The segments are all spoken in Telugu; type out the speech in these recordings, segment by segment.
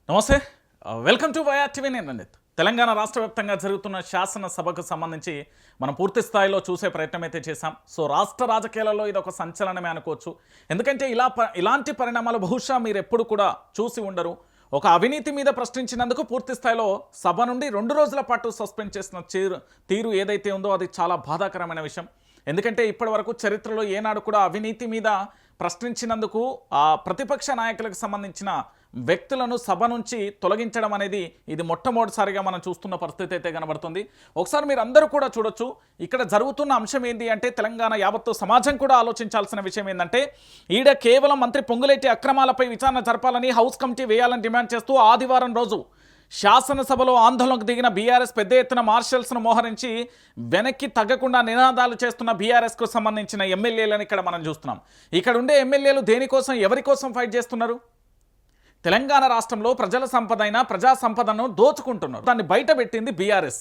నమస్తే వెల్కమ్ టు వైఆర్ టీవీ. నేను రంజిత్. తెలంగాణ రాష్ట్ర వ్యాప్తంగా జరుగుతున్న శాసనసభకు సంబంధించి మనం పూర్తి స్థాయిలో చూసే ప్రయత్నం అయితే చేశాం. సో రాష్ట్ర రాజకీయాలలో ఇది ఒక సంచలనమే అనుకోవచ్చు. ఎందుకంటే ఇలాంటి పరిణామాలు బహుశా మీరు ఎప్పుడు కూడా చూసి ఉండరు. ఒక అవినీతి మీద ప్రశ్నించినందుకు పూర్తి స్థాయిలో సభ నుండి 2 రోజుల పాటు సస్పెండ్ చేసిన తీరు ఏదైతే ఉందో అది చాలా బాధాకరమైన విషయం. ఎందుకంటే ఇప్పటి వరకు చరిత్రలో ఏనాడు కూడా అవినీతి మీద ప్రశ్నించినందుకు ఆ ప్రతిపక్ష నాయకులకు సంబంధించిన వ్యక్తులను సభ నుంచి తొలగించడం అనేది ఇది మొట్టమొదటిసారిగా మనం చూస్తున్న పరిస్థితి అయితే కనబడుతుంది. ఒకసారి మీరు అందరూ కూడా చూడొచ్చు. ఇక్కడ జరుగుతున్న అంశం ఏంటి అంటే తెలంగాణ యావత్తు సమాజం కూడా ఆలోచించాల్సిన విషయం ఏంటంటే ఈడ కేవలం మంత్రి పొంగులేటి అక్రమాలపై విచారణ జరపాలని హౌస్ కమిటీ వేయాలని డిమాండ్ చేస్తూ ఆదివారం రోజు శాసనసభలో ఆందోళనకు దిగిన బీఆర్ఎస్ పెద్ద ఎత్తున మార్షల్స్ను మోహరించి వెనక్కి తగ్గకుండా నినాదాలు చేస్తున్న బీఆర్ఎస్కు సంబంధించిన ఎమ్మెల్యేలను ఇక్కడ మనం చూస్తున్నాం. ఇక్కడ ఉండే ఎమ్మెల్యేలు దేనికోసం ఎవరి కోసం ఫైట్ చేస్తున్నారు? తెలంగాణ రాష్ట్రంలో ప్రజల సంపద అయినా ప్రజా సంపదను దోచుకుంటున్నారు. దాన్ని బయటపెట్టింది బీఆర్ఎస్.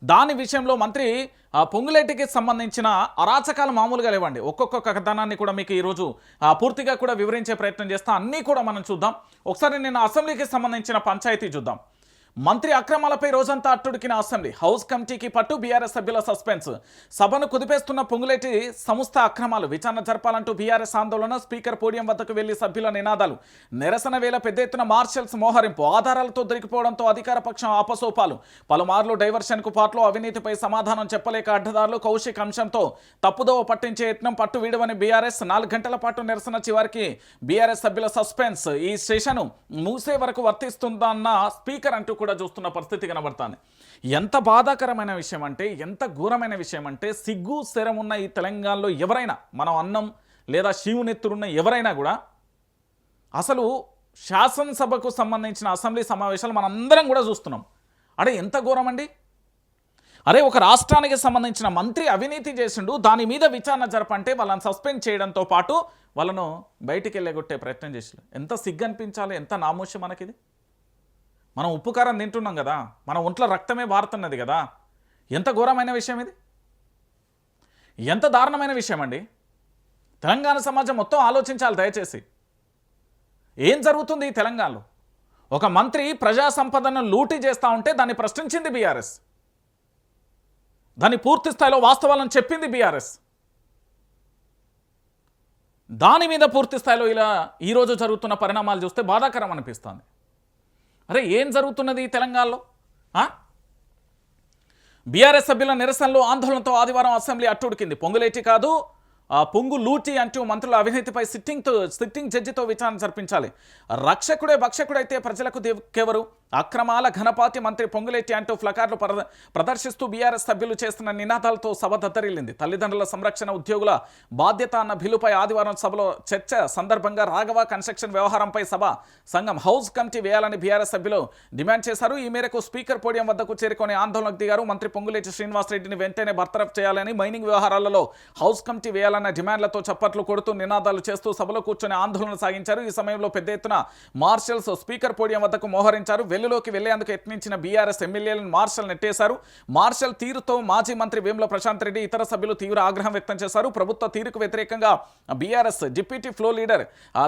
దాని విషయంలో మంత్రి పొంగులేటికి సంబంధించిన అరాచకాలు మామూలుగా లేవండి. ఒక్కొక్క కథనాన్ని కూడా మీకు ఈరోజు పూర్తిగా కూడా వివరించే ప్రయత్నం చేస్తా. అన్నీ కూడా మనం చూద్దాం. ఒకసారి నేను అసెంబ్లీకి సంబంధించిన పంచాయతీ చూద్దాం. మంత్రి అక్రమాలపై రోజంతా అట్టుడికిన అసెంబ్లీ. హౌస్ కమిటీకి పట్టు, బీఆర్ఎస్ సభ్యుల సస్పెన్స్. సభను కుదిపేస్తున్న పొంగులేటి సంస్థ అక్రమాలు విచారణ జరపాలంటూ బీఆర్ఎస్ ఆందోళన. స్పీకర్ పోడియం వద్దకు వెళ్లి సభ్యుల నినాదాలు. నిరసన వేళ పెద్ద ఎత్తున మార్షల్స్ మోహరింపు. ఆధారాలతో దొరికిపోవడంతో అధికార పక్షం ఆపసోపాలు. పలుమార్లు డైవర్షన్కు పాటలో అవినీతిపై సమాధానం చెప్పలేక అడ్డదారులు. కౌశిక్ అంశంతో తప్పుదోవ పట్టించే యత్నం. పట్టు వీడవని బీఆర్ఎస్. 4 గంటల పాటు నిరసన. చివరికి బీఆర్ఎస్ సభ్యుల సస్పెన్స్. ఈ సెషన్ మూసే వరకు వర్తిస్తుందన్న స్పీకర్ అంటూ కూడా చూస్తున్న పరిస్థితి కనబడుతుంది. ఎంత బాధాకరమైన విషయం అంటే, ఎంత ఘోరమైన విషయం అంటే, సిగ్గు శరం ఉన్న ఈ తెలంగాణలో ఎవరైనా, మనం అన్నం లేదా శివునెత్తురున్న ఎవరైనా కూడా అసలు శాసనసభకు సంబంధించిన అసెంబ్లీ సమావేశాలు మనందరం కూడా చూస్తున్నాం. అడే ఎంత ఘోరం అండి. అరే ఒక రాష్ట్రానికి సంబంధించిన మంత్రి అవినీతి చేసిండు, దాని మీద విచారణ జరపంటే వాళ్ళని సస్పెండ్ చేయడంతో పాటు వాళ్ళను బయటికి వెళ్ళగొట్టే ప్రయత్నం చేసారు. ఎంత సిగ్గు అనిపించాలి, ఎంత నామోషి మనకిది. మనం ఉప్పు కారం తింటున్నాం కదా, మన ఒంట్లో రక్తమే వారుతున్నది కదా. ఎంత ఘోరమైన విషయం ఇది, ఎంత దారుణమైన విషయం అండి. తెలంగాణ సమాజం మొత్తం ఆలోచించాలి దయచేసి. ఏం జరుగుతుంది ఈ తెలంగాణలో? ఒక మంత్రి ప్రజా సంపదను లూటీ చేస్తూ ఉంటే దాన్ని ప్రశ్నించింది బీఆర్ఎస్. దాన్ని పూర్తి స్థాయిలో వాస్తవాలను చెప్పింది బీఆర్ఎస్. దాని మీద పూర్తి స్థాయిలో ఇలా ఈరోజు జరుగుతున్న పరిణామాలు చూస్తే బాధాకరం అనిపిస్తుంది. అరే ఏం జరుగుతున్నది ఈ తెలంగాణలో? బీఆర్ఎస్ సభ్యుల నిరసనలు, ఆందోళనతో ఆదివారం అసెంబ్లీ అట్టుడికింది. పొంగులేటి కాదు పొంగు లూటీ అంటూ మంత్రుల అవినీతిపై సిట్టింగ్ జడ్జితో విచారణ జరిపించాలి. రక్షకుడే భక్షకుడైతే ప్రజలకు దిక్కెవరు? అక్రమాల ఘనపాతి మంత్రి పొంగులేటి అంటూ ఫ్లకార్లు ప్రదర్శిస్తూ బీఆర్ఎస్ సభ్యులు చేస్తున్న నినాదాలతో సభ దద్దరిల్లింది. తల్లిదండ్రుల సంరక్షణ, ఉద్యోగుల బాధ్యత అన్న బిల్లుపై ఆదివారం సభలో చర్చ సందర్భంగా రాఘవ కన్స్ట్రక్షన్ వ్యవహారంపై సభ సంఘం హౌస్ కమిటీ వేయాలని బీఆర్ఎస్ సభ్యులు డిమాండ్ చేశారు. ఈ మేరకు స్పీకర్ పోడియం వద్దకు చేరుకొని ఆందోళనకు దిగారు. మంత్రి పొంగులేటి శ్రీనివాసరెడ్డిని వెంటనే బర్తరఫ్ చేయాలని, మైనింగ్ వ్యవహారాలలో హౌస్ కమిటీ వేయాలన్న డిమాండ్లతో చప్పట్లు కొడుతూ నినాదాలు చేస్తూ సభలో కూర్చొని ఆందోళన సాగించారు. ఈ సమయంలో పెద్ద ఎత్తున మార్షల్స్ స్పీకర్ పోడియం వద్దకు మోహరించారు. వెల్లులోకి వెళ్లేందుకు యత్నించిన బీఆర్ఎస్ ఎమ్మెల్యేలను మార్షల్ నెట్టేశారు. మార్షల్ తీరుతో మాజీ మంత్రి వేముల ప్రశాంత్ రెడ్డి, ఇతర సభ్యులు తీవ్ర ఆగ్రహం వ్యక్తం చేశారు. ప్రభుత్వ తీరుకు వ్యతిరేకంగా BRS deputy floor leader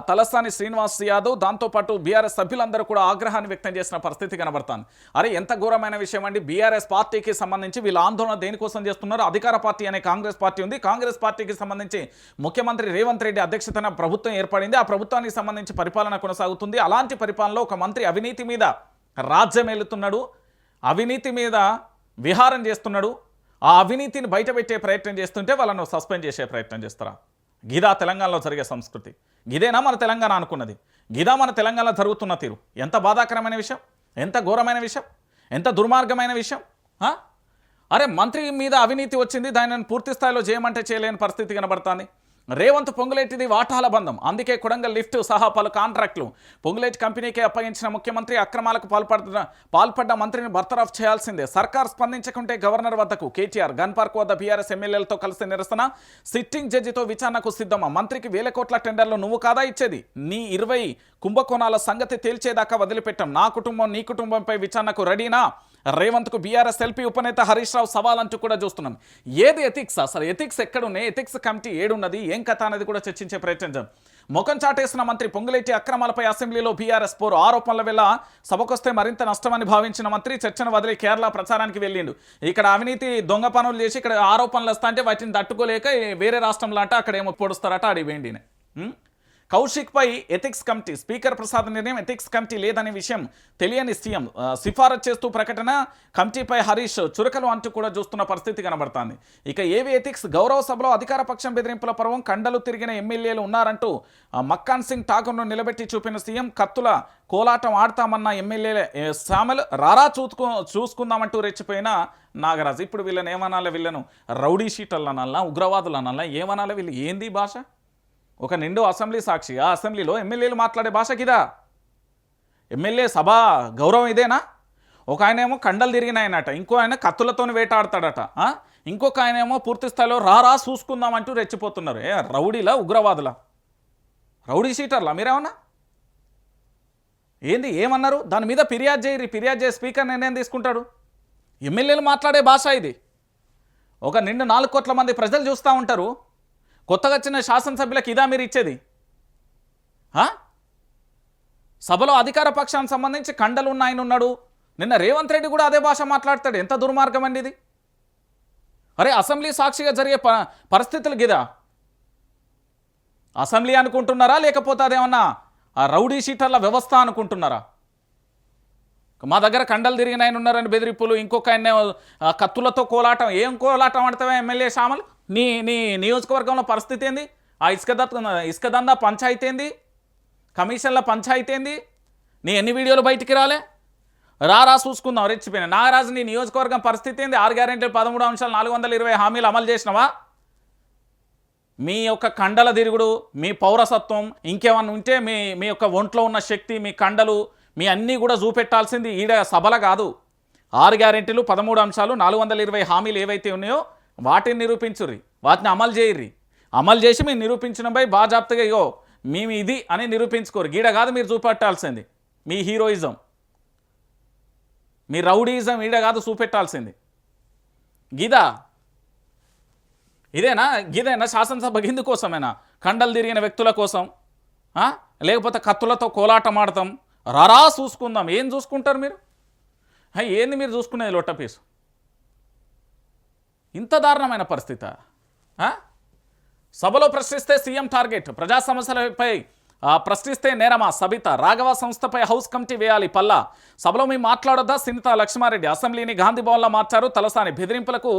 Talasani Srinivas Yadav, దాంతోపాటు బీఆర్ఎస్ సభ్యులందరూ కూడా ఆగ్రహాన్ని వ్యక్తం చేసిన పరిస్థితి కనబడుతుంది. అరే ఎంత ఘోరమైన విషయం అండి. బీఆర్ఎస్ పార్టీకి సంబంధించి వీళ్ళ ఆందోళన దేనికోసం చేస్తున్నారు? అధికార పార్టీ అనే కాంగ్రెస్ పార్టీ ఉంది. కాంగ్రెస్ పార్టీకి సంబంధించి ముఖ్యమంత్రి రేవంత్ రెడ్డి అధ్యక్షతన ప్రభుత్వం ఏర్పడింది. ఆ ప్రభుత్వానికి సంబంధించి పరిపాలన కొనసాగుతుంది. అలాంటి పరిపాలనలో ఒక మంత్రి అవినీతి మీద రాజ్యం ఏలుతున్నాడు, అవినీతి మీద విహారం చేస్తున్నాడు. ఆ అవినీతిని బయటపెట్టే ప్రయత్నం చేస్తుంటే వాళ్ళను సస్పెండ్ చేసే ప్రయత్నం చేస్తారా? గిదా తెలంగాణలో జరిగే సంస్కృతి? గిదేనా మన తెలంగాణ అనుకున్నది? గిదా మన తెలంగాణలో జరుగుతున్న తీరు? ఎంత బాధాకరమైన విషయం, ఎంత ఘోరమైన విషయం, ఎంత దుర్మార్గమైన విషయం. అరే మంత్రి మీద అవినీతి వచ్చింది, దానిని పూర్తి స్థాయిలో చేయమంటే చేయలేని పరిస్థితి కనబడుతుంది. రేవంత్ పొంగులేటిది వాటాల బంధం, అందుకే కొడంగల్ లిఫ్ట్ సహా పలు కాంట్రాక్టులు పొంగులేటి కంపెనీకే అప్పగించిన ముఖ్యమంత్రి పాల్పడ్డ మంత్రిని బర్తరఫ్ చేయాల్సిందే. సర్కార్ స్పందించకుంటే గవర్నర్ వద్దకు కేటీఆర్. గన్ పార్క్ వద్ద బీఆర్ఎస్ ఎమ్మెల్యేలతో కలిసి నిరసన. సిట్టింగ్ జడ్జితో విచారణకు సిద్ధమా? మంత్రికి 1000 కోట్ల టెండర్లు నువ్వు కాదా ఇచ్చేది? నీ 20 కుంభకోణాల సంగతి తేల్చేదాకా వదిలిపెట్టాం. నా కుటుంబం నీ కుటుంబంపై విచారణకు రెడీనా రేవంత్కు బీఆర్ఎస్ ఎల్పీ ఉపనేత హరీష్ రావు సవాల్ అంటూ కూడా చూస్తున్నాం. ఏది ఎథిక్స్, అసలు ఎథిక్స్ ఎక్కడున్నాయి, ఎథిక్స్ కమిటీ ఏడున్నది, ఏం కథ అనేది కూడా చర్చించే ప్రయత్నించాం. ముఖం చాటేసిన మంత్రి పొంగులేటి అక్రమాలపై అసెంబ్లీలో బీఆర్ఎస్ పోరు, ఆరోపణల వల్ల సభకొస్తే మరింత నష్టమని భావించిన మంత్రి చర్చను వదిలి కేరళ ప్రచారానికి వెళ్ళిండు. ఇక్కడ అవినీతి దొంగ పనులు చేసి ఇక్కడ ఆరోపణలు వస్తా అంటే వాటిని తట్టుకోలేక వేరే రాష్ట్రంలో అంట అక్కడ ఏమో పొడుస్తారట అడివేండి. కౌశిక్పై ఎథిక్స్ కమిటీ, స్పీకర్ ప్రసాద్ నిర్ణయం ఎథిక్స్ కమిటీ లేదనే విషయం తెలియని సీఎం సిఫారసు చేస్తూ ప్రకటన, కమిటీపై హరీష్ చురకలు అంటూ కూడా చూస్తున్న పరిస్థితి కనబడుతోంది. ఇక ఏవి ఎథిక్స్, గౌరవ సభలో అధికార పక్షం బెదిరింపుల పర్వం, కండలు తిరిగిన ఎమ్మెల్యేలు ఉన్నారంటూ మక్కాన్ సింగ్ ఠాకూర్ను నిలబెట్టి చూపిన సీఎం, కత్తుల కోలాటం ఆడతామన్న ఎమ్మెల్యేల శ్యామల్ రారా చూసుకుందామంటూ రెచ్చిపోయిన నాగరాజు. ఇప్పుడు వీళ్ళని ఏమనాలి, వీళ్ళను రౌడీ షీటర్లు అనాలా, ఉగ్రవాదులు అనాలా, ఏమనాలి, వీళ్ళు ఏంది భాష? ఒక నిండు అసెంబ్లీ సాక్షి, ఆ అసెంబ్లీలో ఎమ్మెల్యేలు మాట్లాడే భాషకిదా? ఎమ్మెల్యే సభ గౌరవం ఇదేనా? ఒక ఆయన ఏమో కండలు తిరిగిన ఆయనట, ఇంకో ఆయన కత్తులతో వేటాడతాడట, ఇంకొక ఆయన ఏమో పూర్తి స్థాయిలో రారా చూసుకుందామంటూ రెచ్చిపోతున్నారు. రౌడీలా, ఉగ్రవాదులా, రౌడీ షీటర్లా మీరేమన్నా? ఏంది, ఏమన్నారు? దాని మీద ఫిర్యాదు చేయరు, ఫిర్యాదు చేసి స్పీకర్ నిర్ణయం తీసుకుంటాడు. ఎమ్మెల్యేలు మాట్లాడే భాష ఇది. ఒక నిండు 4 కోట్ల మంది ప్రజలు చూస్తూ ఉంటారు. కొత్తగా వచ్చిన శాసనసభ్యులకు ఇదా మీరు ఇచ్చేది? సభలో అధికార పక్షానికి సంబంధించి కండలు ఉన్న ఆయన ఉన్నాడు. నిన్న రేవంత్ రెడ్డి కూడా అదే భాష మాట్లాడతాడు. ఎంత దుర్మార్గం అండి ఇది! అరే అసెంబ్లీ సాక్షిగా జరిగే పరిస్థితులు గిదా? అసెంబ్లీ అనుకుంటున్నారా, లేకపోతే అదేమన్నా ఆ రౌడీ షీటర్ల వ్యవస్థ అనుకుంటున్నారా? మా దగ్గర కండలు తిరిగిన ఆయన ఉన్నారని బెదిరింపులు, ఇంకొక ఆయన కత్తులతో కోలాటం. ఏం కోలాటం ఆడతావా ఎమ్మెల్యే శ్యామల్? నీ నీ నియోజకవర్గంలో పరిస్థితి ఏంది? ఆ ఇసుక దందా పంచాయతీ ఏంది? కమిషన్ల పంచాయతీ ఏంది? నీ ఎన్ని వీడియోలు బయటికి రాలే? రారా చూసుకుందాం రెచ్చిపోయినా. నాగరాజు నీ నియోజకవర్గం పరిస్థితి ఏంది? 6 గ్యారెంటీలు, 13 అంశాలు, 420 హామీలు అమలు చేసినవా? మీ యొక్క కండల తిరుగుడు, మీ పౌరసత్వం ఇంకేమన్నా ఉంటే మీ యొక్క ఒంట్లో ఉన్న శక్తి, మీ కండలు, మీ అన్నీ కూడా చూపెట్టాల్సింది ఈడ సభల కాదు. 6 గ్యారెంటీలు, 13 అంశాలు, 420 హామీలు ఏవైతే ఉన్నాయో వాటిని నిరూపించుర్రి, వాటిని అమలు చేయర్రి. అమలు చేసి మీరు నిరూపించినపై బాజాప్తగా ఇగో మేము ఇది అని నిరూపించుకోరు. గీడ కాదు మీరు చూపెట్టాల్సింది మీ హీరోయిజం, మీ రౌడీయిజం ఈడ కాదు చూపెట్టాల్సింది. ఇదేనా శాసనసభ గిందుకోసమేనా? కండలు తిరిగిన వ్యక్తుల కోసం, లేకపోతే కత్తులతో కోలాటం ఆడతాం, రారా చూసుకుందాం. ఏం చూసుకుంటారు మీరు? ఏంది మీరు చూసుకునేది లొట్టపీసు? ఇంత దారుణమైన పరిస్థితి. సభలో ప్రశ్నిస్తే సీఎం టార్గెట్, ప్రజా సమస్యలపై ప్రశ్నిస్తే నేరమా? సబిత, రాఘవ సంస్థపై హౌస్ కమిటీ వేయాలి పల్లా. సభలో మేము మాట్లాడొద్దా? సునీత లక్ష్మారెడ్డి. అసెంబ్లీని గాంధీ భవన్లో మార్చారు తలసాని. బెదిరింపులకు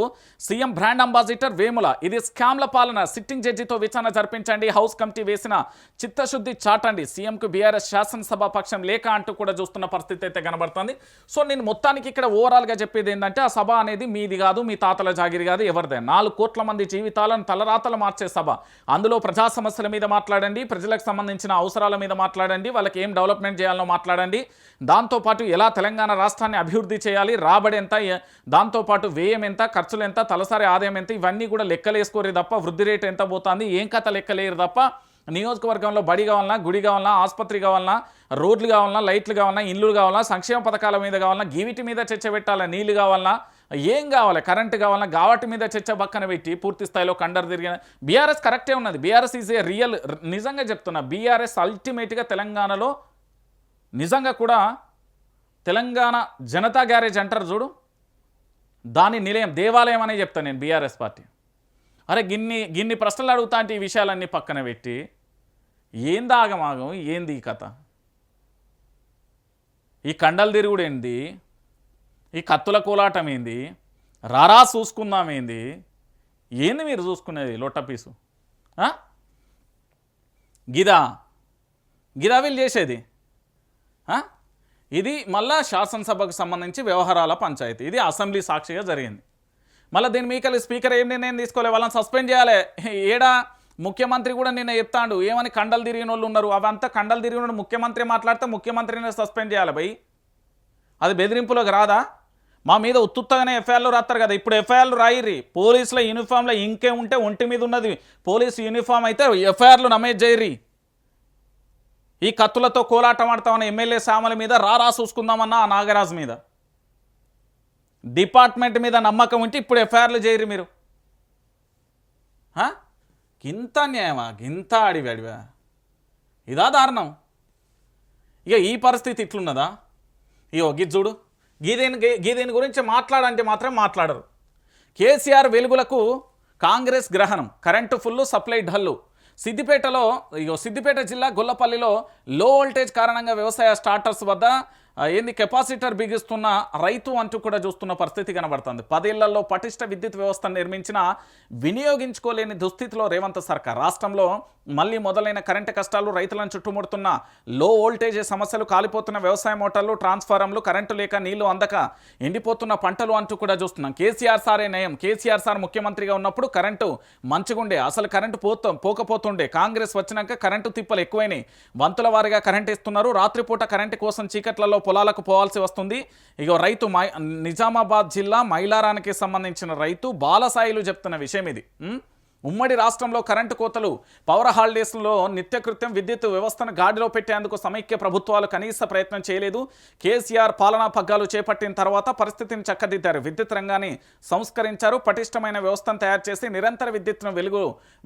సీఎం బ్రాండ్ అంబాసిడర్ వేముల. ఇది స్కామ్ల పాలన, సిట్టింగ్ జడ్జితో విచారణ జరిపించండి, హౌస్ కమిటీ వేసిన చిత్తశుద్ధి చాటండి. సీఎంకు బీఆర్ఎస్ శాసనసభ పక్షం లేక అంటూ కూడా చూస్తున్న పరిస్థితి అయితే కనబడుతుంది. సో నేను మొత్తానికి ఇక్కడ ఓవరాల్గా చెప్పేది ఏంటంటే, ఆ సభ అనేది మీది కాదు, మీ తాతల జాగిరి కాదు, ఎవరిదే. 4 కోట్ల మంది జీవితాలను తలరాతలు మార్చే సభ. అందులో ప్రజా సమస్యల మీద మాట్లాడండి, ప్రజలకు సంబంధించిన అవసరాల మీద మాట్లాడండి, వాళ్ళకి ఏం డెవలప్మెంట్ చేయాలో మాట్లాడండి, దాంతోపాటు ఎలా తెలంగాణ రాష్ట్రాన్ని అభివృద్ధి చేయాలి, రాబడి ఎంత, దాంతోపాటు వ్యయం ఎంత, ఖర్చులు ఎంత, తలసరి ఆదాయం ఎంత, ఇవన్నీ కూడా లెక్కలేసుకోరు తప్ప వృద్ధి రేటు ఎంత పోతుంది ఏం కథ లెక్కలేరు తప్ప నియోజకవర్గంలో బడి కావాలన్నా, గుడి కావాలన్నా, ఆసుపత్రి కావాలన్నా, రోడ్లు కావాలన్నా, లైట్లు కావాలన్నా, ఇల్లు కావాలన్నా, సంక్షేమ పథకాల మీద కావాలన్నా, గీవిటి మీద చర్చ పెట్టాలా, నీళ్లు కావాలన్నా, ఏం కావాలి, కరెంటు కావాలన్నా, గావటి మీద చర్చ పక్కన పెట్టి పూర్తి స్థాయిలో కండరు తిరిగిన బీఆర్ఎస్ కరెక్టే ఉన్నది. బీఆర్ఎస్ ఈజ్ ఏ రియల్, నిజంగా చెప్తున్నా, బీఆర్ఎస్ అల్టిమేట్గా తెలంగాణలో నిజంగా కూడా తెలంగాణ జనతా గ్యారేజ్ అంటారు చూడు, దాని నిలయం, దేవాలయం అనే చెప్తాను నేను బీఆర్ఎస్ పార్టీ. అరే గిన్ని ప్రశ్నలు అడుగుతా అంటే ఈ విషయాలన్నీ పక్కన పెట్టి ఏంది ఆగమాగం, ఏంది ఈ కథ, ఈ కండలు తిరుగుడు ఏంది, ఈ కత్తుల కోలాటం ఏంది, రారా చూసుకుందాం ఏంది మీరు చూసుకునేది లొట్టపీసు? గిదా వీళ్ళు చేసేది. ఇది మళ్ళా శాసనసభకు సంబంధించి వ్యవహారాల పంచాయతీ, ఇది అసెంబ్లీ సాక్షిగా జరిగింది. మళ్ళీ దీని మీకల్లి స్పీకర్ ఏం నిర్ణయం తీసుకోలే, వాళ్ళని సస్పెండ్ చేయాలి. ఏడా ముఖ్యమంత్రి కూడా నిన్న చెప్తాడు ఏమని, కండలు తిరిగిన వాళ్ళు ఉన్నారు, అవంతా కండలు తిరిగిన ముఖ్యమంత్రి మాట్లాడితే ముఖ్యమంత్రిని సస్పెండ్ చేయాలి భయ్. అది బెదిరింపులోకి రాదా? మా మీద ఉత్తుత్తగానే ఎఫ్ఐఆర్లు రాస్తారు కదా, ఇప్పుడు ఎఫ్ఐఆర్లు రాయిర్రి. పోలీసుల యూనిఫామ్లో ఇంకే ఉంటే ఒంటి మీద ఉన్నది పోలీసు యూనిఫామ్ అయితే ఎఫ్ఐఆర్లు నమోదు చేయర్రి. ఈ కత్తులతో కోలాటం ఆడతామన్న ఎమ్మెల్యే శ్యామల మీద రారా చూసుకుందామన్న ఆ నాగరాజు మీద డిపార్ట్మెంట్ మీద నమ్మకం ఉంటే ఇప్పుడు ఎఫ్ఐఆర్లు చేయరు మీరు. గింత న్యాయమా, గింత అడివా, ఇదా దారుణం. ఇక ఈ పరిస్థితి ఇట్లున్నదా? ఇగో చూడు, గీదేని గురించి మాట్లాడంటే మాత్రం మాట్లాడరు. కేసీఆర్ వెలుగులకు కాంగ్రెస్ గ్రహణం, current full, supply dull. Siddipet జిల్లా గొల్లపల్లిలో లో వోల్టేజ్ కారణంగా వ్యవసాయ స్టార్టర్స్ వద్ద కెపాసిటర్ బిగిస్తున్న రైతు అంటూ కూడా చూస్తున్న పరిస్థితి కనబడుతుంది. 10 ఏళ్లలో పటిష్ట విద్యుత్ వ్యవస్థను నిర్మించిన వినియోగించుకోలేని దుస్థితిలో రేవంత్ సర్కార్. రాష్ట్రంలో మళ్లీ మొదలైన కరెంటు కష్టాలు, రైతులను చుట్టుముడుతున్న లో వోల్టేజ్ సమస్యలు, కాలిపోతున్న వ్యవసాయ మోటార్లు, ట్రాన్స్ఫారంలు, కరెంటు లేక నీళ్లు అందక ఎండిపోతున్న పంటలు అంటూ కూడా చూస్తున్నాం. కేసీఆర్ సారే నయం. కేసీఆర్ సార్ ముఖ్యమంత్రిగా ఉన్నప్పుడు కరెంటు మంచిగుండే, అసలు కరెంటు పోకపోతుండే. కాంగ్రెస్ వచ్చినాక కరెంటు తిప్పలు ఎక్కువైనాయి. వంతుల వారిగా కరెంటు ఇస్తున్నారు. రాత్రిపూట కరెంటు కోసం చీకట్లలో పొలాలకు పోవాల్సి వస్తుంది. ఇక రైతు నిజామాబాద్ జిల్లా మైలారానికి సంబంధించిన రైతు బాలసాయిలు చెప్తున్న విషయం ఇది. ఉమ్మడి రాష్ట్రంలో కరెంటు కోతలు, పవర్ హాలిడేస్లో నిత్యకృత్యం విద్యుత్ వ్యవస్థను గాడిలో పెట్టేందుకు సమైక్య ప్రభుత్వాలు కనీస ప్రయత్నం చేయలేదు. కేసీఆర్ పాలనా పగ్గాలు చేపట్టిన తర్వాత పరిస్థితిని చక్కదిద్దారు. విద్యుత్ రంగాన్ని సంస్కరించారు. పటిష్టమైన వ్యవస్థను తయారు చేసి నిరంతర విద్యుత్ను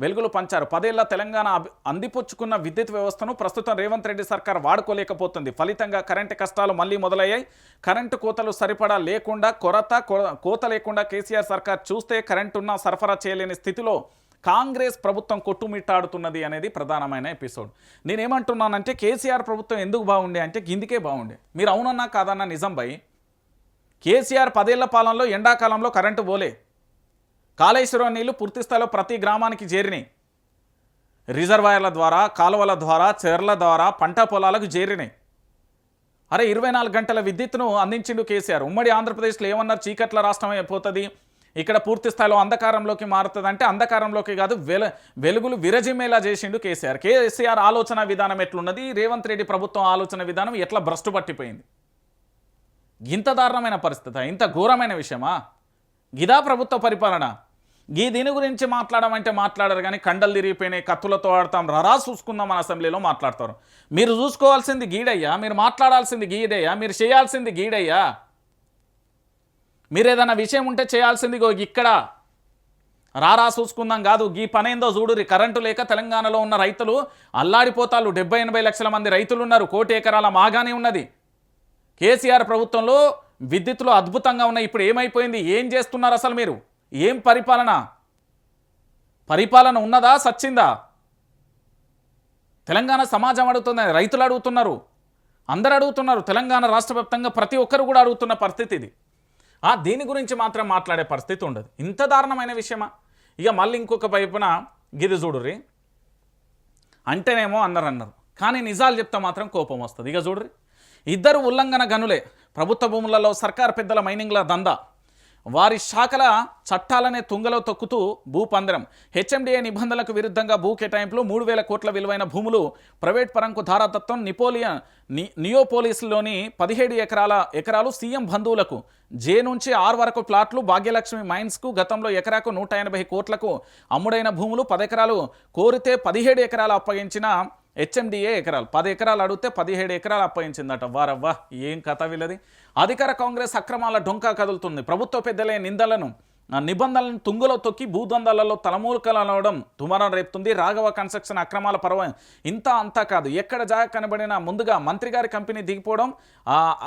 వెలుగులు పంచారు. 10 ఏళ్ల తెలంగాణ అందిపుచ్చుకున్న విద్యుత్ వ్యవస్థను ప్రస్తుతం రేవంత్ రెడ్డి సర్కార్ వాడుకోలేకపోతుంది. ఫలితంగా కరెంటు కష్టాలు మళ్లీ మొదలయ్యాయి. కరెంటు కోతలు సరిపడా లేకుండా, కోత లేకుండా కేసీఆర్ సర్కార్ చూస్తే కరెంటున్న సరఫరా చేయలేని స్థితిలో కాంగ్రెస్ ప్రభుత్వం కొట్టుమిట్టాడుతున్నది అనేది ప్రధానమైన ఎపిసోడ్. నేనేమంటున్నానంటే కేసీఆర్ ప్రభుత్వం ఎందుకు బాగుండే అంటే గిందికే బాగుండే. మీరు అవునన్నా కాదన్నా నిజం భయ్. కేసీఆర్ 10 ఏళ్ల పాలనలో ఎండాకాలంలో కరెంటు పోలే. కాళేశ్వరం నీళ్లు పూర్తిస్థాయిలో ప్రతి గ్రామానికి చేరినాయి. రిజర్వాయర్ల ద్వారా, కాలువల ద్వారా, చెర్ల ద్వారా పంట పొలాలకు చేరినాయి. 24 గంటల విద్యుత్తును అందించిండు కేసీఆర్. ఉమ్మడి ఆంధ్రప్రదేశ్లో ఏమన్నారు, చీకట్ల రాష్ట్రం అయిపోతుంది, ఇక్కడ పూర్తి స్థాయిలో అంధకారంలోకి మారుతుంది అంటే అంధకారంలోకి కాదు, వెలుగులు విరజిమ్మేలా చేసిండు కేసీఆర్. కేసీఆర్ ఆలోచన విధానం ఎట్లున్నది, రేవంత్ రెడ్డి ప్రభుత్వం ఆలోచన విధానం ఎట్లా భ్రష్టు పట్టిపోయింది. ఇంత దారుణమైన పరిస్థితి, ఇంత ఘోరమైన విషయమా? గిదా ప్రభుత్వ పరిపాలన? దీని గురించి మాట్లాడమంటే మాట్లాడరు కానీ కండలు తిరిగిపోయినాయి, కత్తులతో ఆడతాం, రరా చూసుకుందాం అని అసెంబ్లీలో మాట్లాడతారు. మీరు చూసుకోవాల్సింది గీడయ్యా, మీరు మాట్లాడాల్సింది గీడయ్యా, మీరు చేయాల్సింది గీడయ్యా. మీరు ఏదైనా విషయం ఉంటే చేయాల్సింది ఇక్కడ రారా చూసుకుందాం కాదు. ఈ పనేందో చూడురి. కరెంటు లేక తెలంగాణలో ఉన్న రైతులు అల్లాడిపోతారు. 70-80 లక్షల మంది రైతులు ఉన్నారు. 1 కోటి ఎకరాల మాగానే ఉన్నది. కేసీఆర్ ప్రభుత్వంలో విద్యుత్తులు అద్భుతంగా ఉన్నాయి. ఇప్పుడు ఏమైపోయింది? ఏం చేస్తున్నారు అసలు మీరు? ఏం పరిపాలన ఉన్నదా, సచ్చిందా? తెలంగాణ సమాజం అడుగుతుంది, రైతులు అడుగుతున్నారు, అందరు అడుగుతున్నారు. తెలంగాణ రాష్ట్ర వ్యాప్తంగా ప్రతి ఒక్కరు కూడా అడుగుతున్న పరిస్థితి ఇది. దీని గురించి మాత్రం మాట్లాడే పరిస్థితి ఉండదు. ఇంత దారుణమైన విషయమా? ఇక మళ్ళీ ఇంకొక వైపున గిది చూడుర్రి. అంటేనేమో అన్నారు, కానీ నిజాలు చెప్తే మాత్రం కోపం వస్తుంది. ఇక చూడుర్రి, ఇద్దరు ఉల్లంఘన గనులే. ప్రభుత్వ భూములలో సర్కార్ పెద్దల మైనింగ్ల దందా, వారి శాఖల చట్టాలనే తుంగలో తొక్కుతూ భూపందరం. హెచ్ఎండిఏ నిబంధనలకు విరుద్ధంగా భూ కేటాయింపులు, 3,000 కోట్ల విలువైన భూములు ప్రైవేట్ పరంకు ధారాతత్వం. నియోపోలిస్లోని 17 ఎకరాలు సీఎం బంధువులకు. జే నుంచి 6 వరకు ప్లాట్లు. భాగ్యలక్ష్మి మైన్స్కు గతంలో ఎకరాకు 180 కోట్లకు అమ్ముడైన భూములు. 10 ఎకరాలు కోరితే 17 ఎకరాలు అప్పగించిన హెచ్ఎండిఏ ఎకరాలు. 10 ఎకరాలు అడిగితే 17 ఎకరాలు అప్పగించిందట. వారవ్వా, ఏం కథ వీళ్ళది. అధికార కాంగ్రెస్ అక్రమాల డొంక కదులుతుంది. ప్రభుత్వ పెద్దలే నిబంధనలను తుంగులో తొక్కి భూదందాలలో తలమూలకలవడం దుమారం రేపుతుంది. రాఘవ కన్స్ట్రక్షన్ అక్రమాల పర్వం ఇంత అంతా కాదు. ఎక్కడ జాగా కనబడినా ముందుగా మంత్రి గారి కంపెనీ దిగిపోవడం,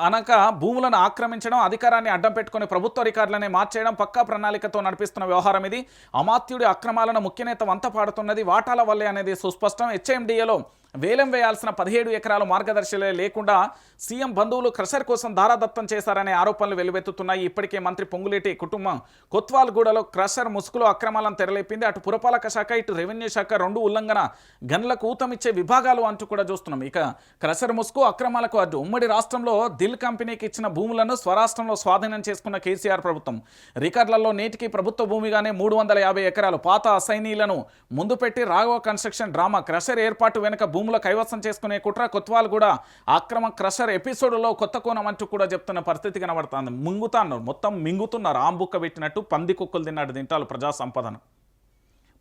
అనక భూములను ఆక్రమించడం, అధికారాన్ని అడ్డం పెట్టుకుని ప్రభుత్వ రికార్డులనే మార్చేయడం పక్కా ప్రణాళికతో నడిపిస్తున్న వ్యవహారం ఇది. అమాత్యుడి అక్రమాలను ముఖ్యనేత వంత పాడుతున్నది వాటాల వల్లే అనేది సుస్పష్టం. హెచ్ఎండిఏలో వేలం వేయాల్సిన 17 ఎకరాలు మార్గదర్శిలే లేకుండా సీఎం బంధువులు క్రషర్ కోసం దారాదత్తం చేశారనే ఆరోపణలు వెలువెత్తుతున్నాయి. ఇప్పటికే మంత్రి పొంగులేటి కుటుంబం కొత్వాల్గూడలో క్రషర్ ముసుగులో అక్రమాలను తెరలేపింది. అటు పురపాలక శాఖ, ఇటు రెవెన్యూ శాఖ 2 ఉల్లంఘన గనులకు ఊతమిచ్చే విభాగాలు అంటూ కూడా చూస్తున్నాం. ఇక క్రషర్ ముసుగు అక్రమాలకు అడ్డు. ఉమ్మడి రాష్ట్రంలో దిల్ కంపెనీకి ఇచ్చిన భూములను స్వరాష్ట్రంలో స్వాధీనం చేసుకున్న కేసీఆర్ ప్రభుత్వం రికార్డులలో నేటికి ప్రభుత్వ భూమిగానే 350 ఎకరాలు పాత అసైనీలను ముందు పెట్టి రాఘవ కన్స్ట్రక్షన్ డ్రామా. క్రషర్ ఏర్పాటు వెనుక భూముల కైవసం చేసుకునే కుట్ర. కొత్వాల్ కూడా అక్రమ క్రషర్ ఎపిసోడ్లో కొత్త కోణం అంటూ కూడా చెప్తున్న పరిస్థితి కనబడుతుంది. మింగుతున్నారు, మొత్తం మింగుతున్నారు. ఆంబుక్క పెట్టినట్టు పంది కుక్కలు తిన్నాడు తింటారు.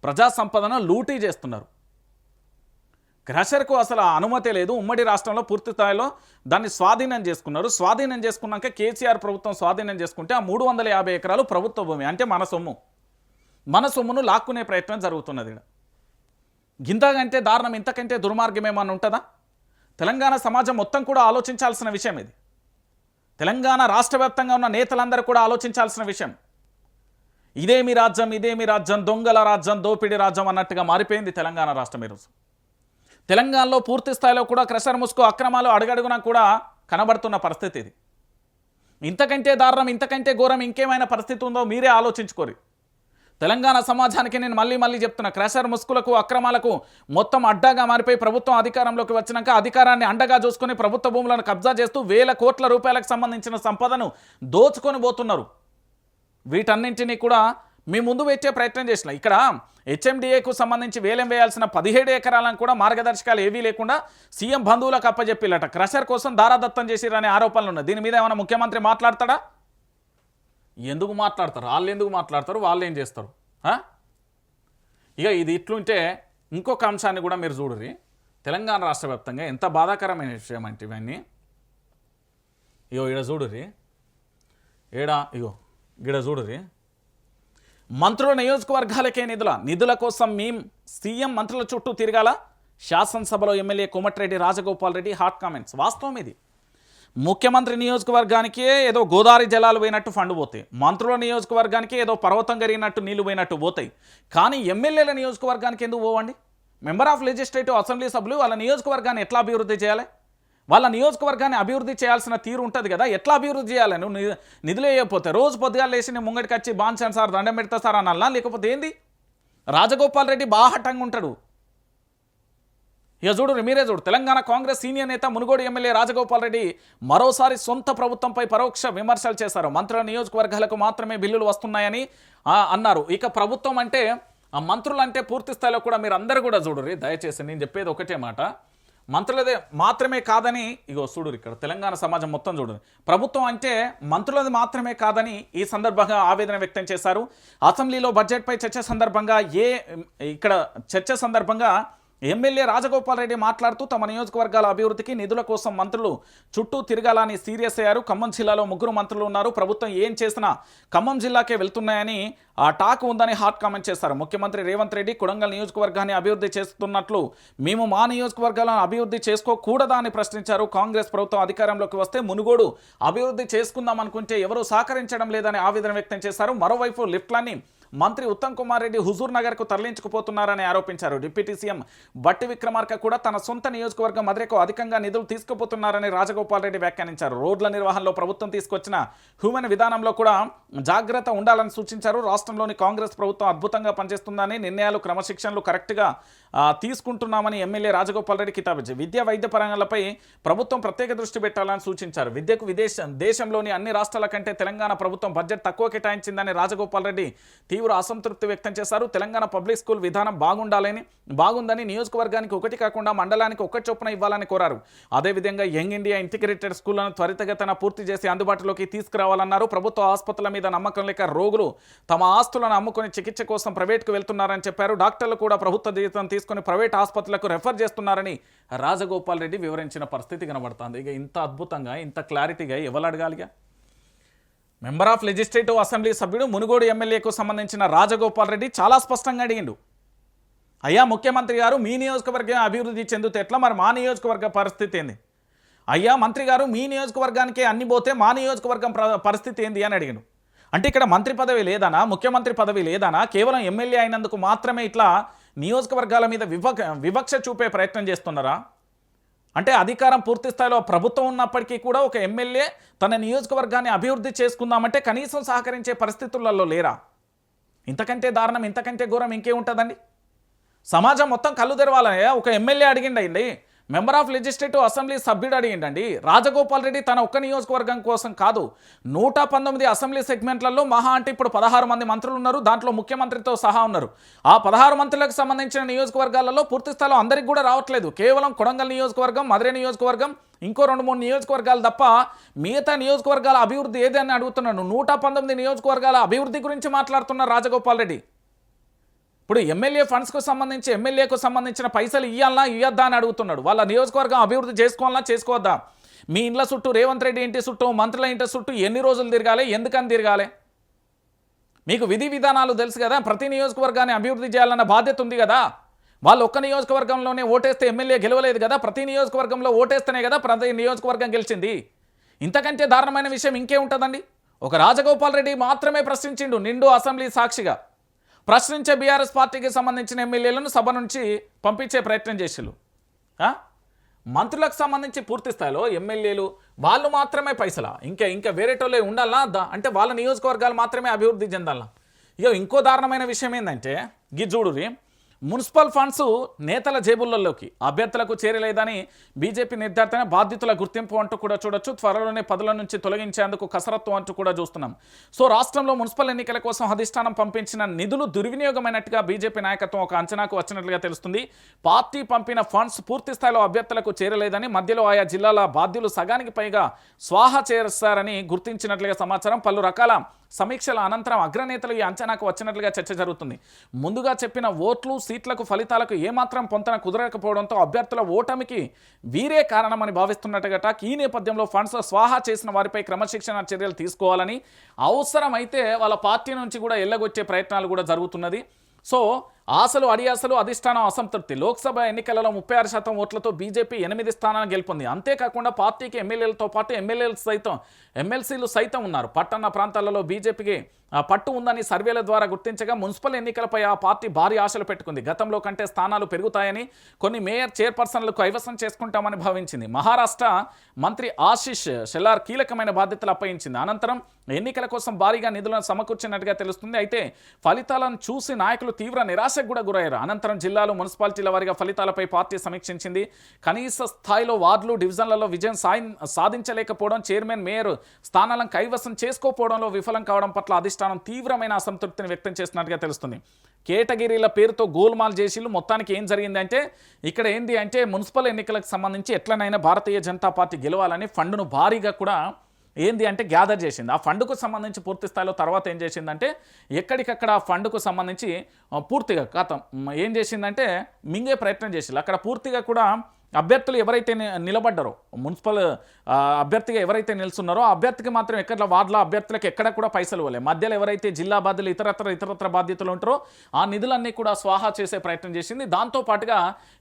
ప్రజా సంపదన లూటీ చేస్తున్నారు. క్రషర్కు అసలు అనుమతి లేదు. ఉమ్మడి రాష్ట్రంలో పూర్తి స్థాయిలో దాన్ని స్వాధీనం చేసుకున్నారు. స్వాధీనం చేసుకున్నాక కేసీఆర్ ప్రభుత్వం స్వాధీనం చేసుకుంటే ఆ 350 ఎకరాలు ప్రభుత్వ భూమి, అంటే మన సొమ్ము. మన సొమ్మును లాక్కునే ప్రయత్నం జరుగుతున్నది. ఇంతకంటే దారుణం, ఇంతకంటే దుర్మార్గం ఏమన్నా ఉంటుందా? తెలంగాణ సమాజం మొత్తం కూడా ఆలోచించాల్సిన విషయం ఇది. తెలంగాణ రాష్ట్ర వ్యాప్తంగా ఉన్న నేతలందరూ కూడా ఆలోచించాల్సిన విషయం. ఇదేమి రాజ్యం, ఇదేమి రాజ్యం, దొంగల రాజ్యం, దోపిడీ రాజ్యం అన్నట్టుగా మారిపోయింది తెలంగాణ రాష్ట్రం ఈరోజు. తెలంగాణలో పూర్తి స్థాయిలో కూడా క్రషర్ ముసుగు అక్రమాలు అడుగడుగునా కూడా కనబడుతున్న పరిస్థితి ఇది. ఇంతకంటే దారుణం, ఇంతకంటే ఘోరం ఇంకేమైనా పరిస్థితి ఉందో మీరే ఆలోచించుకోరు. తెలంగాణ సమాజానికి నేను మళ్ళీ చెప్తున్నా, క్రషర్ ముసుగులకు అక్రమాలకు మొత్తం అడ్డాగా మారిపోయి ప్రభుత్వం అధికారంలోకి వచ్చినాక అధికారాన్ని అండగా చూసుకొని ప్రభుత్వ భూములను కబ్జా చేస్తూ వేల కోట్ల రూపాయలకు సంబంధించిన సంపదను దోచుకొని పోతున్నారు. వీటన్నింటినీ కూడా మీ ముందు పెట్టే ప్రయత్నం చేసిన. ఇక్కడ హెచ్ఎండిఏకు సంబంధించి వేలం వేయాల్సిన 17 ఎకరాలను కూడా మార్గదర్శకాలు ఏవీ లేకుండా సీఎం బంధువులకు అప్పచెప్పిల్లట. క్రషర్ కోసం దారాదత్తం చేసిరనే ఆరోపణలు ఉన్నాయి. దీని మీద ఏమైనా ముఖ్యమంత్రి మాట్లాడతాడా? ఎందుకు మాట్లాడతారు? వాళ్ళు ఎందుకు మాట్లాడతారు? వాళ్ళు ఏం చేస్తారు? ఇక ఇది ఇట్లుంటే ఇంకొక అంశాన్ని కూడా మీరు చూడరి. తెలంగాణ రాష్ట్ర వ్యాప్తంగా ఎంత బాధాకరమైన విషయం అంటే ఇవన్నీ. ఈడ చూడరి, ఈడ చూడరి. మంత్రుల నియోజకవర్గాలకే నిధుల కోసం సీఎం మంత్రుల చుట్టూ తిరగాల. శాసనసభలో MLA Komatireddy Rajagopal Reddy hot comments. వాస్తవం ఇది. ముఖ్యమంత్రి నియోజకవర్గానికే ఏదో గోదావరి జలాలు పోయినట్టు ఫండ్ పోతాయి, మంత్రుల నియోజకవర్గానికి ఏదో పర్వతం కరిగినట్టు నీళ్లు పోయినట్టు పోతాయి. కానీ ఎమ్మెల్యేల నియోజకవర్గానికి ఎందుకు పోవండి? మెంబర్ ఆఫ్ లెజిస్లేటివ్ అసెంబ్లీ సభ్యులు వాళ్ళ నియోజకవర్గాన్ని ఎట్లా అభివృద్ధి చేయాలి? వాళ్ళ నియోజకవర్గాన్ని అభివృద్ధి చేయాల్సిన తీరు ఉంటుంది కదా. ఎట్లా అభివృద్ధి చేయాలి? నువ్వు నిధులు వేయకపోతే రోజు పొద్దుగా లేచి నేను ముంగడికి వచ్చి బాన్సాను సార్, దండం పెడతా సార్ అనాలనా? లేకపోతే ఏంది? రాజగోపాల్ రెడ్డి బాహటంగా ఉంటాడు. ఇక చూడు, మీరే చూడు. తెలంగాణ కాంగ్రెస్ సీనియర్ నేత మునుగోడు ఎమ్మెల్యే రాజగోపాల్ రెడ్డి మరోసారి సొంత ప్రభుత్వంపై పరోక్ష విమర్శలు చేశారు. మంత్రుల నియోజకవర్గాలకు మాత్రమే బిల్లులు వస్తున్నాయని అన్నారు. ఇక ప్రభుత్వం అంటే ఆ మంత్రులు అంటే పూర్తి స్థాయిలో కూడా మీరు అందరూ కూడా చూడరు. దయచేసి నేను చెప్పేది ఒకటే మాట, మంత్రులదే మాత్రమే కాదని ఇగో చూడరు. ఇక్కడ తెలంగాణ సమాజం మొత్తం చూడరు. ప్రభుత్వం అంటే మంత్రులది మాత్రమే కాదని ఈ సందర్భంగా ఆవేదన వ్యక్తం చేశారు. అసెంబ్లీలో బడ్జెట్పై చర్చ సందర్భంగా ఎమ్మెల్యే రాజగోపాల్ రెడ్డి మాట్లాడుతూ తమ నియోజకవర్గాల అభివృద్ధికి నిధుల కోసం మంత్రులు చుట్టూ తిరగాలని సీరియస్ అయ్యారు. ఖమ్మం జిల్లాలో 3 మంత్రులు ఉన్నారు. ప్రభుత్వం ఏం చేసినా ఖమ్మం జిల్లాకే వెళ్తున్నాయని ఆ టాక్ ఉందని హాట్ కామెంట్ చేశారు. ముఖ్యమంత్రి రేవంత్ రెడ్డి కొడంగల్ నియోజకవర్గాన్ని అభివృద్ధి చేస్తున్నట్లు మేము మా నియోజకవర్గాలను అభివృద్ధి చేసుకోకూడదా అని ప్రశ్నించారు. కాంగ్రెస్ ప్రభుత్వం అధికారంలోకి వస్తే మునుగోడు అభివృద్ధి చేసుకుందాం అనుకుంటే ఎవరూ సహకరించడం లేదని ఆవేదన వ్యక్తం చేశారు. మరోవైపు లిఫ్ట్లన్నీ మంత్రి ఉత్తమ్ కుమార్ రెడ్డి హుజూర్ నగర్కు తరలించుకుపోతున్నారని ఆరోపించారు. డిప్యూటీ సీఎం బట్టి విక్రమార్క కూడా తన సొంత నియోజకవర్గం మధురకు అధికంగా నిధులు తీసుకుపోతున్నారని రాజగోపాల్ రెడ్డి వ్యాఖ్యానించారు. రోడ్ల నిర్వహణలో ప్రభుత్వం తీసుకొచ్చిన హ్యూమన్ విధానంలో కూడా జాగ్రత్త ఉండాలని సూచించారు. రాష్ట్రంలోని కాంగ్రెస్ ప్రభుత్వం అద్భుతంగా పనిచేస్తుందని, నిర్ణయాలు క్రమశిక్షణలు కరెక్ట్గా తీసుకుంటున్నామని ఎమ్మెల్యే రాజగోపాల్ రెడ్డి కితాబిచ్చారు. విద్యా వైద్య పరంగాలపై ప్రభుత్వం ప్రత్యేక దృష్టి పెట్టాలని సూచించారు. విద్యకు దేశంలోని అన్ని రాష్ట్రాల కంటే తెలంగాణ ప్రభుత్వం బడ్జెట్ తక్కువ కేటాయించిందని రాజగోపాల్ రెడ్డి తీవ్ర అసంతృప్తి వ్యక్తం చేశారు. తెలంగాణ పబ్లిక్ స్కూల్ విధానం బాగుందని నియోజకవర్గానికి ఒకటి కాకుండా మండలానికి ఒక్కటి చొప్పున ఇవ్వాలని కోరారు. అదేవిధంగా యంగ్ ఇండియా ఇంటిగ్రేటెడ్ స్కూళ్లను త్వరితగతిన పూర్తి చేసి అందుబాటులోకి తీసుకురావాలన్నారు. ప్రభుత్వ ఆసుపత్రుల మీద నమ్మకం లేక రోగులు తమ ఆస్తులను అమ్ముకొని చికిత్స కోసం ప్రైవేట్కు వెళ్తున్నారని చెప్పారు. డాక్టర్లు కూడా ప్రభుత్వ జీతం తీసుకుని ప్రైవేట్ ఆసుపత్రులకు రెఫర్ చేస్తున్నారని రాజగోపాల్ రెడ్డి వివరించిన పరిస్థితి కనబడుతుంది. ఇక ఇంత అద్భుతంగా, ఇంత క్లారిటీగా ఎవరు అడగాలిగా? మెంబర్ ఆఫ్ లెజిస్లేటివ్ అసెంబ్లీ సభ్యుడు మునుగోడు ఎమ్మెల్యేకు సంబంధించిన రాజగోపాల్ రెడ్డి చాలా స్పష్టంగా అడిగిండు, అయ్యా ముఖ్యమంత్రి గారు మీ నియోజకవర్గం అభివృద్ధి చెందితే ఎట్లా, మరి మా నియోజకవర్గ పరిస్థితి ఏంది? అయ్యా మంత్రి గారు మీ నియోజకవర్గానికే అన్ని పోతే మా నియోజకవర్గం పరిస్థితి ఏంది అని అడిగాడు. అంటే ఇక్కడ మంత్రి పదవి లేదనా, ముఖ్యమంత్రి పదవి లేదనా, కేవలం ఎమ్మెల్యే అయినందుకు మాత్రమే ఇట్లా నియోజకవర్గాల మీద వివక్ష చూపే ప్రయత్నం చేస్తున్నారా? అంటే అధికారం పూర్తి స్థాయిలో ప్రభుత్వం ఉన్నప్పటికీ కూడా ఒక ఎమ్మెల్యే తన నియోజకవర్గాన్ని అభివృద్ధి చేసుకుందామంటే కనీసం సహకరించే పరిస్థితులలో లేరా? ఇంతకంటే దారుణం, ఇంతకంటే ఘోరం ఇంకే ఉంటుందండి? సమాజం మొత్తం కళ్ళు తెరవాలనే ఒక ఎమ్మెల్యే అడిగిండండి, మెంబర్ ఆఫ్ లెజిస్లేటివ్ అసెంబ్లీ సభ్యుడు అడిగిండండి. రాజగోపాల్ రెడ్డి తన ఒక్క నియోజకవర్గం కోసం కాదు, 119 అసెంబ్లీ సెగ్మెంట్లలో మహా అంటే ఇప్పుడు 16 మంది మంత్రులు ఉన్నారు, దాంట్లో ముఖ్యమంత్రితో సహా ఉన్నారు. ఆ 16 మంత్రులకు సంబంధించిన నియోజకవర్గాలలో పూర్తి స్థాయిలో అందరికి కూడా రావట్లేదు. కేవలం కొడంగల్ నియోజకవర్గం, మధురై నియోజకవర్గం, ఇంకో 2-3 నియోజకవర్గాలు తప్ప మిగతా నియోజకవర్గాల అభివృద్ధి ఏది అని అడుగుతున్నాను. 119 నియోజకవర్గాల అభివృద్ధి గురించి మాట్లాడుతున్న రాజగోపాల్ రెడ్డి. ఇప్పుడు ఎమ్మెల్యే ఫండ్స్కు సంబంధించి ఎమ్మెల్యేకు సంబంధించిన పైసలు ఇవ్వాలా ఇవ్వద్దా అని అడుగుతున్నాడు. వాళ్ళ నియోజకవర్గం అభివృద్ధి చేసుకోవాలా చేసుకోవద్దా? మీ ఇండ్ల చుట్టూ రేవంత్ రెడ్డి ఇంటి చుట్టూ మంత్రుల ఇంటి చుట్టూ ఎన్ని రోజులు తిరగాలి, ఎందుకని తిరగాలి? మీకు విధి విధానాలు తెలుసు కదా. ప్రతి నియోజకవర్గాన్ని అభివృద్ధి చేయాలన్న బాధ్యత ఉంది కదా. వాళ్ళు ఒక్క నియోజకవర్గంలోనే ఓటేస్తే ఎమ్మెల్యే గెలవలేదు కదా. ప్రతి నియోజకవర్గంలో ఓటేస్తేనే కదా ప్రతి నియోజకవర్గం గెలిచింది. ఇంతకంటే దారుణమైన విషయం ఇంకే ఉంటుందండి? ఒక రాజగోపాల్ రెడ్డి మాత్రమే ప్రశ్నించిండు నిండు అసెంబ్లీ సాక్షిగా. ప్రశ్నించే బీఆర్ఎస్ పార్టీకి సంబంధించిన ఎమ్మెల్యేలను సభ నుంచి పంపించే ప్రయత్నం చేసిళ్ళు. మంత్రులకు సంబంధించి పూర్తి స్థాయిలో ఎమ్మెల్యేలు వాళ్ళు మాత్రమే పైసలా, ఇంకా వేరేటోళ్ళే ఉండాలా? అంటే వాళ్ళ నియోజకవర్గాలు మాత్రమే అభివృద్ధి చెందాలా? ఇక ఇంకో దారుణమైన విషయం ఏంటంటే గిజ్జూడురి మున్సిపల్ ఫండ్స్ నేతల జేబుల్లోకి అభ్యర్థులకు చేరలేదని బీజేపీ నిర్ధారణ బాధ్యతల గుర్తింపు అంటూ కూడా చూడొచ్చు. త్వరలోనే పదవుల నుంచి తొలగించేందుకు కసరత్తు అంటూ కూడా చూస్తున్నాం. సో రాష్ట్రంలో మున్సిపల్ ఎన్నికల కోసం అధిష్టానం పంపించిన నిధులు దుర్వినియోగమైనట్టుగా బీజేపీ నాయకత్వం ఒక అంచనాకు వచ్చినట్లుగా తెలుస్తుంది. పార్టీ పంపిన ఫండ్స్ పూర్తి స్థాయిలో అభ్యర్థులకు చేరలేదని, మధ్యలో ఆయా జిల్లాల బాధ్యులు సగానికి పైగా స్వాహా చేస్తారని గుర్తించినట్లుగా సమాచారం. పలు రకాల సమీక్షల అనంతరం అగ్రనేతలు ఈ అంచనాకు వచ్చినట్లుగా చర్చ జరుగుతుంది. ముందుగా చెప్పిన ఓట్లు సీట్లకు ఫలితాలకు ఏమాత్రం పొంతన కుదరకపోవడంతో అభ్యర్థుల ఓటమికి వీరే కారణమని భావిస్తున్నట్టుగా ఈ నేపథ్యంలో ఫండ్స్ స్వాహా చేసిన వారిపై క్రమశిక్షణ చర్యలు తీసుకోవాలని, అవసరమైతే వాళ్ళ పార్టీ నుంచి కూడా ఎల్లగొచ్చే ప్రయత్నాలు కూడా జరుగుతున్నది. సో ఆశలు అడియాసలు అధిష్టానం అసంతృప్తి. లోక్సభ ఎన్నికలలో 36% ఓట్లతో బీజేపీ 8 స్థానాలు గెలుపొంది. అంతేకాకుండా పార్టీకి ఎమ్మెల్యేలతో పాటు ఎమ్మెల్సీలు సైతం ఉన్నారు. పట్టణ ప్రాంతాలలో బీజేపీకి పట్టు ఉందని సర్వేల ద్వారా గుర్తించగా మున్సిపల్ ఎన్నికలపై ఆ పార్టీ భారీ ఆశలు పెట్టుకుంది. గతంలో కంటే స్థానాలు పెరుగుతాయని, కొన్ని మేయర్ చైర్పర్సన్లకు కైవసం చేసుకుంటామని భావించింది. మహారాష్ట్ర మంత్రి ఆశిష్ షెల్లార్ కీలకమైన బాధ్యతలు అప్పగించింది. అనంతరం ఎన్నికల కోసం భారీగా నిధులను సమకూర్చినట్టుగా తెలుస్తుంది. అయితే ఫలితాలను చూసి నాయకులు తీవ్ర నిరాశకు కూడా గురయ్యారు. అనంతరం జిల్లాలు మున్సిపాలిటీల వారిగా ఫలితాలపై పార్టీ సమీక్షించింది. కనీస స్థాయిలో వార్డులు డివిజన్లలో విజయం సాధించలేకపోవడం, చైర్మన్ మేయర్ స్థానాలను కైవసం చేసుకోకపోవడంలో విఫలం కావడం పట్ల అధిష్టానం తీవ్రమైన అసంతృప్తిని వ్యక్తం చేసినట్టుగా తెలుస్తుంది. కేటగిరీల పేరుతో గోల్మాల్ చేసిళ్ళు. మొత్తానికి ఏం జరిగిందంటే ఇక్కడ ఏంది అంటే మున్సిపల్ ఎన్నికలకు సంబంధించి ఎట్లనైనా భారతీయ జనతా పార్టీ గెలవాలని ఫండ్ను భారీగా కూడా ఏంది అంటే గ్యాదర్ చేసింది. ఆ ఫండ్కు సంబంధించి పూర్తి స్థాయిలో తర్వాత ఏం చేసిందంటే ఎక్కడికక్కడ ఆ ఫండ్కు సంబంధించి పూర్తిగా ఏం చేసిందంటే మింగే ప్రయత్నం చేసింది. అక్కడ పూర్తిగా కూడా అభ్యర్థులు ఎవరైతే నిలబడ్డారో, మున్సిపల్ అభ్యర్థిగా ఎవరైతే నిలుస్తున్నారో ఆ అభ్యర్థికి మాత్రం ఎక్కడ వార్డుల అభ్యర్థులకు ఎక్కడ కూడా పైసలు ఇవ్వలేదు. మధ్యలో ఎవరైతే జిల్లా బాధ్యులు ఇతరత్ర బాధ్యతలు ఉంటారో ఆ నిధులన్నీ కూడా స్వాహా చేసే ప్రయత్నం చేసింది. దాంతోపాటుగా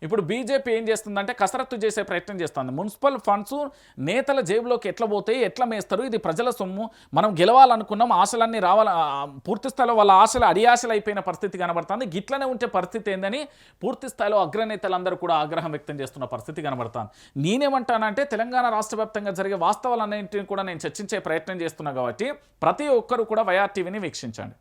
ఇప్పుడు బీజేపీ ఏం చేస్తుందంటే కసరత్తు చేసే ప్రయత్నం చేస్తుంది. మున్సిపల్ ఫండ్స్ నేతల జేబులోకి ఎట్లా పోతాయి, ఎట్లా మేస్తారు, ఇది ప్రజల సొమ్ము, మనం గెలవాలనుకున్నాం, ఆశలన్నీ పూర్తి స్థాయిలో వాళ్ళ ఆశలు అడియాశలు అయిపోయిన పరిస్థితి కనబడుతుంది. గిట్లనే ఉంటే పరిస్థితి ఏందని పూర్తి స్థాయిలో అగ్రనేతలందరూ కూడా ఆగ్రహం వ్యక్తం చేస్తున్న పరిస్థితి కనబడతాను. నేనేమంటానంటే తెలంగాణ రాష్ట్ర వ్యాప్తంగా జరిగే వాస్తవాలన్నింటినీ కూడా నేను చర్చించే ప్రయత్నం చేస్తున్నా కాబట్టి ప్రతి ఒక్కరు కూడా వైఆర్ టీవీని వీక్షించండి.